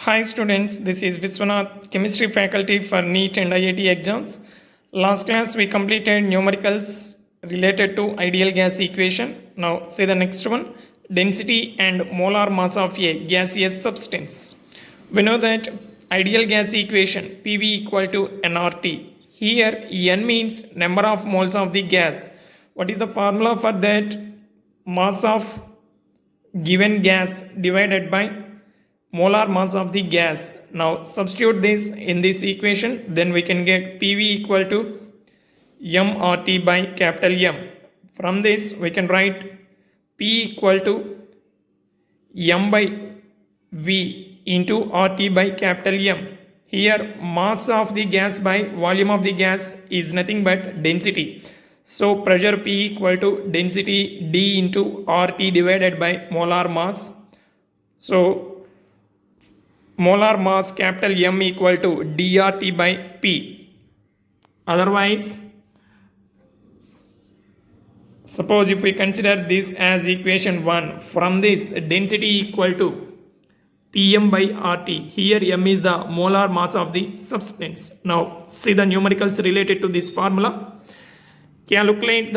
Hi students, this is Viswanath, chemistry faculty for NEET and IIT exams. Last class we completed numericals related to ideal gas equation. Now see the next one, density and molar mass of a gaseous substance. We know that ideal gas equation PV equal to nRT. Here N means number of moles of the gas. What is the formula for that? Mass of given gas divided by molar mass of the gas. Now substitute this in this equation, then we can get PV equal to mRT by capital M. From this we can write P equal to M by V into RT by capital M. Here mass of the gas by volume of the gas is nothing but density. So pressure P equal to density D into RT divided by molar mass. So molar mass capital M equal to dRT by P. Otherwise, suppose if we consider this as equation 1, from this density equal to Pm by RT. Here M is the molar mass of the substance. Now see the numericals related to this formula. Calculate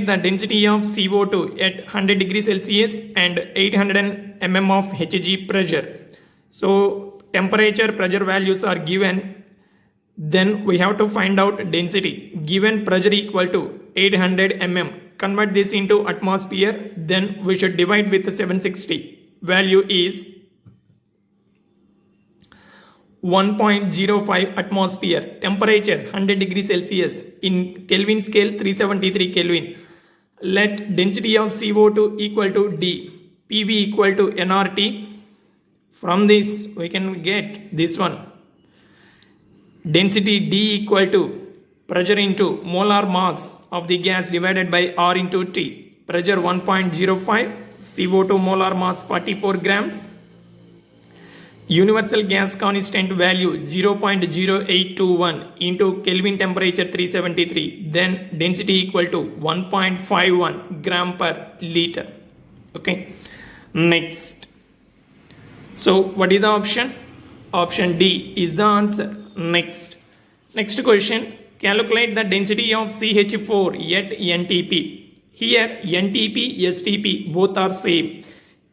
the density of CO2 at 100 degrees Celsius and 800 mm of Hg pressure. So temperature, pressure values are given. Then we have to find out density. Given pressure equal to 800 mm. Convert this into atmosphere. Then we should divide with 760. Value is 1.05 atmosphere. Temperature 100 degrees Celsius. In Kelvin scale 373 Kelvin. Let density of CO2 equal to D. PV equal to nRT. From this we can get this one. Density D equal to pressure into molar mass of the gas divided by R into T. Pressure 1.05. CO2 molar mass 44 grams. Universal gas constant value 0.0821 into Kelvin temperature 373. Then density equal to 1.51 gram per liter. Okay. Next. So what is the option? Option D is the answer. Next question. Calculate the density of CH4 at NTP. Here NTP, STP both are same.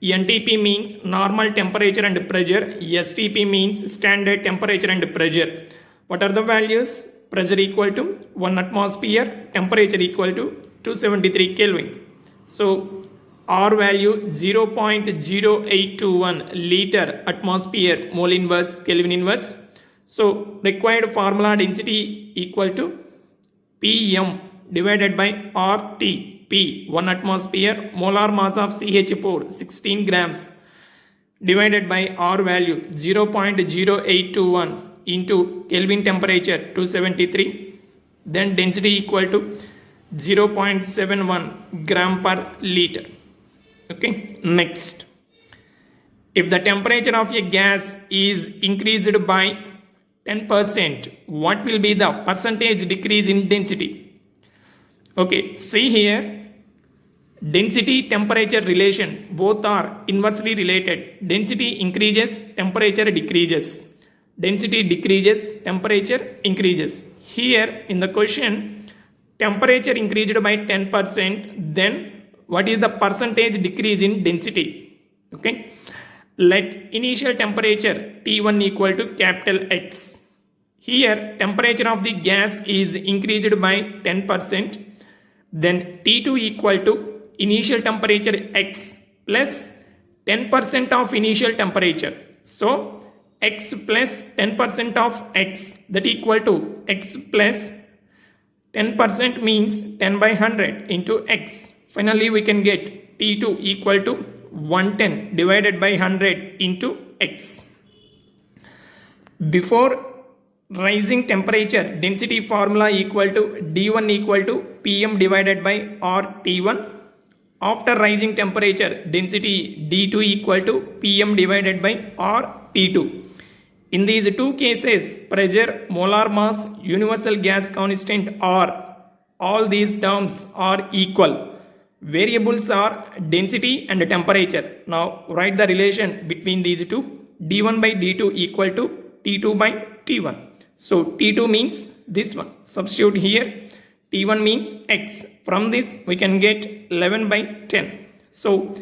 NTP means normal temperature and pressure. STP means standard temperature and pressure. What are the values? Pressure equal to 1 atmosphere, temperature equal to 273 Kelvin. So R value 0.0821 liter atmosphere mole inverse Kelvin inverse. So required formula density equal to Pm divided by RT. P 1 atmosphere, molar mass of CH4 16 grams divided by R value 0.0821 into Kelvin temperature 273. Then density equal to 0.71 gram per liter. Okay. Next, if the temperature of a gas is increased by 10%, what will be the percentage decrease in density? Okay, see here, density temperature relation both are inversely related. Density increases, temperature decreases. Density decreases, temperature increases. Here in the question, temperature increased by 10%, then what is the percentage decrease in density? Okay, let initial temperature T1 equal to capital X. Here temperature of the gas is increased by 10%. Then T2 equal to initial temperature X plus 10% of initial temperature. So X plus 10% of X, that equal to X plus 10% means 10 by 100 into X. Finally we can get T2 equal to 110 divided by 100 into X. Before rising temperature, density formula equal to D1 equal to Pm divided by RT1. After rising temperature, density D2 equal to Pm divided by RT2. In these two cases, pressure, molar mass, universal gas constant R, all these terms are equal. Variables are density and temperature. Now write the relation between these two. d1 by d2 equal to t2 by t1. So t2 means this one. Substitute here. t1 means x. From this we can get 11 by 10. So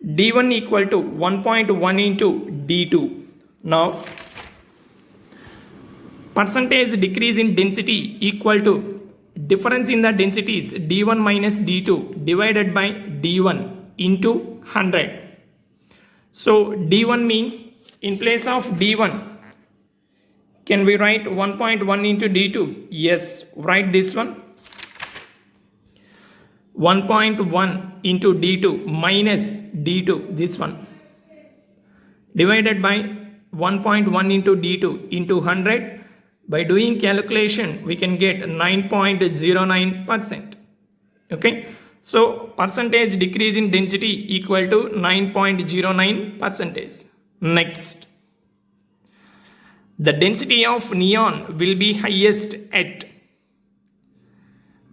d1 equal to 1.1 into d2. Now percentage decrease in density equal to difference in the densities d1 minus d2 divided by d1 into 100. So d1 means in place of d1 can we write 1.1 into d2? Yes, write this one. 1.1 into d2 minus d2, this one, divided by 1.1 into d2 into 100. By doing calculation, we can get 9.09%. Okay, so percentage decrease in density equal to 9.09%. Next, the density of neon will be highest at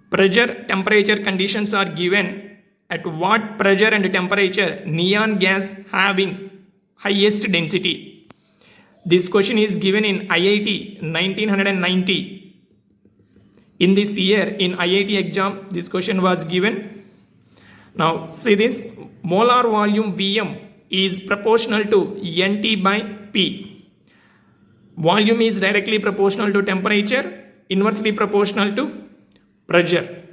pressure, temperature conditions are given. At what pressure and temperature neon gas having highest density? This question is given in IIT 1990. In this year, in IIT exam, this question was given. Now, see this, molar volume Vm is proportional to Nt by P. Volume is directly proportional to temperature, inversely proportional to pressure.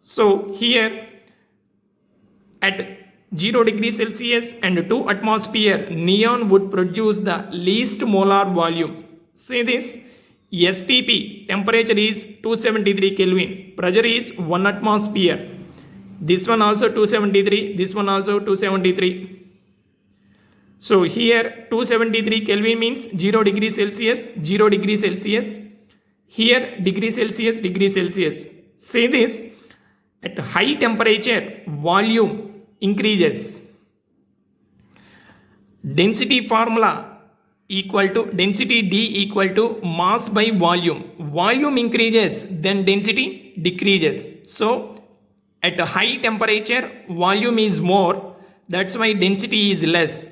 So, here at 0 degrees Celsius and 2 atmosphere, neon would produce the least molar volume. See this, STP, temperature is 273 Kelvin, pressure is 1 atmosphere. This one also 273, this one also 273. So here 273 Kelvin means 0 degrees Celsius, 0 degrees Celsius. Here degree Celsius, degree Celsius. See this, at high temperature, volume increases. Density formula equal to density D equal to mass by volume. Volume increases, then density decreases. So at a high temperature, volume is more. That's why density is less.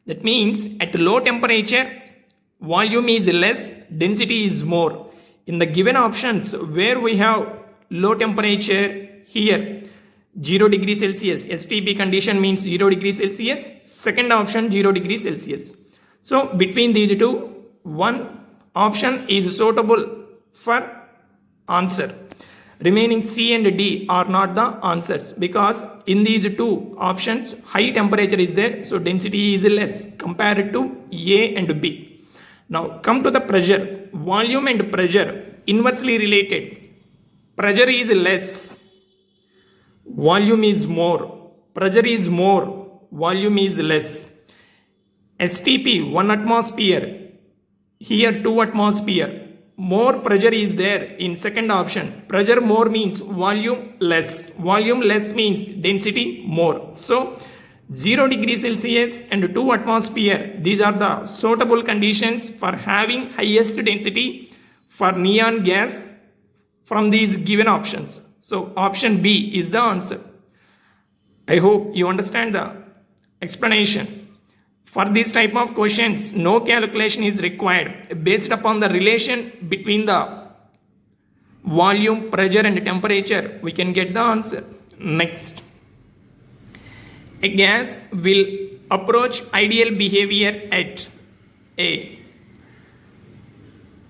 That means at low temperature, volume is less, density is more. In the given options where we have low temperature, here 0 degree Celsius, STP condition means 0 degree Celsius, second option 0 degree Celsius. So between these two, one option is suitable for answer. Remaining C and D are not the answers because in these two options high temperature is there, so density is less compared to A and B. Now come to the pressure. Volume and pressure inversely related. Pressure is less, volume is more. Pressure is more, volume is less. STP 1 atmosphere, here 2 atmosphere. More pressure is there in second option. Pressure more means volume less. Volume less means density more. So 0 degree Celsius and 2 atmosphere, these are the suitable conditions for having highest density for neon gas from these given options. So option B is the answer. I hope you understand the explanation. For this type of questions, no calculation is required. Based upon the relation between the volume, pressure and temperature, we can get the answer. Next. A gas will approach ideal behavior at A.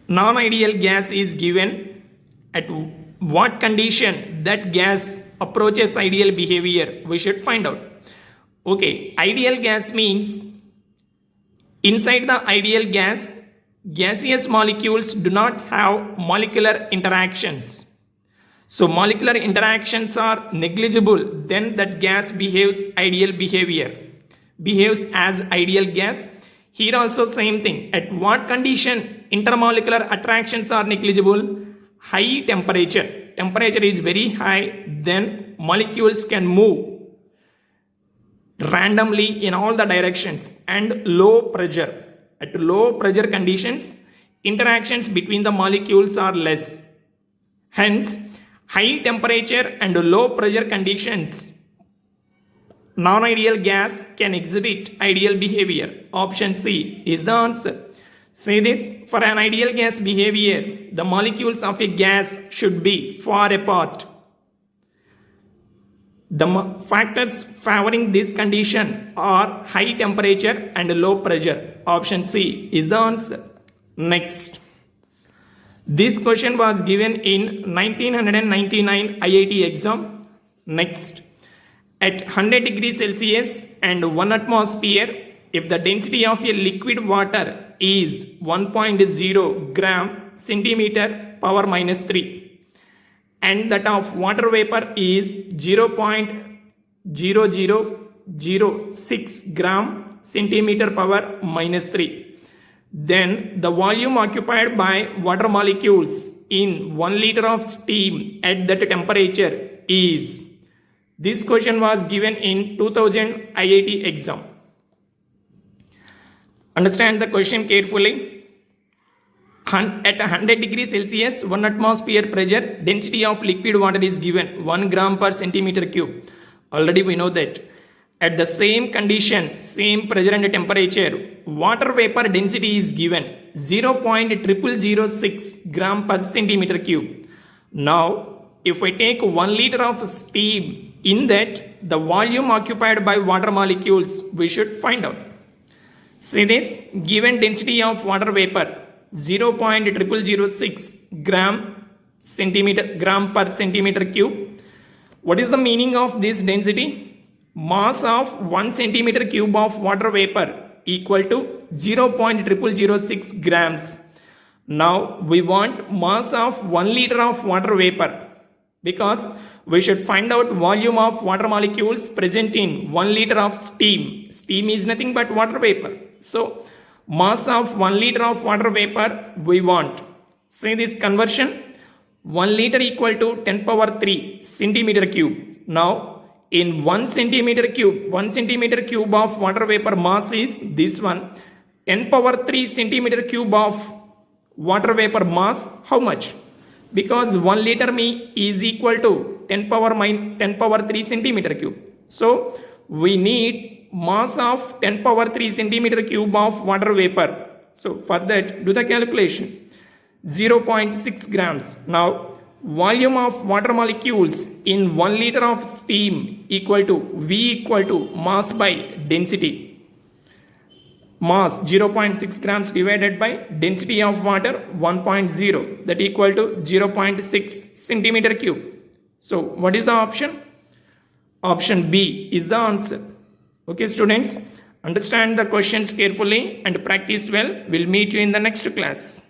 Non-ideal gas is given. At what condition that gas approaches ideal behavior, we should find out. Okay, ideal gas means inside the ideal gas, gaseous molecules do not have molecular interactions. So molecular interactions are negligible, then that gas behaves ideal behavior, behaves as ideal gas. Here also same thing. At what condition intermolecular attractions are negligible? High temperature. Temperature is very high, then molecules can move randomly in all the directions. And low pressure. At low pressure conditions, interactions between the molecules are less. Hence, high temperature and low pressure conditions, non-ideal gas can exhibit ideal behavior? Option C is the answer. Say this, for an ideal gas behavior, the molecules of a gas should be far apart. The factors favoring this condition are high temperature and low pressure. Option C is the answer. Next. This question was given in 1999 IIT exam. Next. At 100 degrees Celsius and 1 atmosphere, if the density of a liquid water is 1.0 gram centimeter power minus 3 and that of water vapor is 0.0006 gram centimeter power minus 3, then the volume occupied by water molecules in 1 liter of steam at that temperature is. This question was given in 2000 IIT exam. Understand the question carefully. At 100 degrees Celsius, 1 atmosphere pressure, density of liquid water is given 1 gram per centimeter cube. Already we know that. At the same condition, same pressure and temperature, water vapor density is given 0.0006 gram per centimeter cube. Now, if I take 1 liter of steam, in that the volume occupied by water molecules we should find out. See this, given density of water vapor 0.0006 gram per centimeter cube. What is the meaning of this density? Mass of 1 centimeter cube of water vapor equal to 0.0006 grams. Now we want mass of 1 liter of water vapor because we should find out volume of water molecules present in 1 liter of steam. Steam is nothing but water vapor. So mass of 1 liter of water vapor we want. Say this conversion, 1 liter equal to 10 power 3 centimeter cube. Now in 1 centimeter cube of water vapor mass is this one. 10 power 3 centimeter cube of water vapor mass, how much? Because 1 liter is equal to 10 power 3 centimeter cube. So we need mass of 10 power 3 centimeter cube of water vapor. So for that, do the calculation. 0.6 grams. Now volume of water molecules in 1 liter of steam equal to V equal to mass by density. Mass 0.6 grams divided by density of water 1.0, that equal to 0.6 centimeter cube. So what is the option? Option B is the answer. Okay students, understand the questions carefully and practice well. We'll meet you in the next class.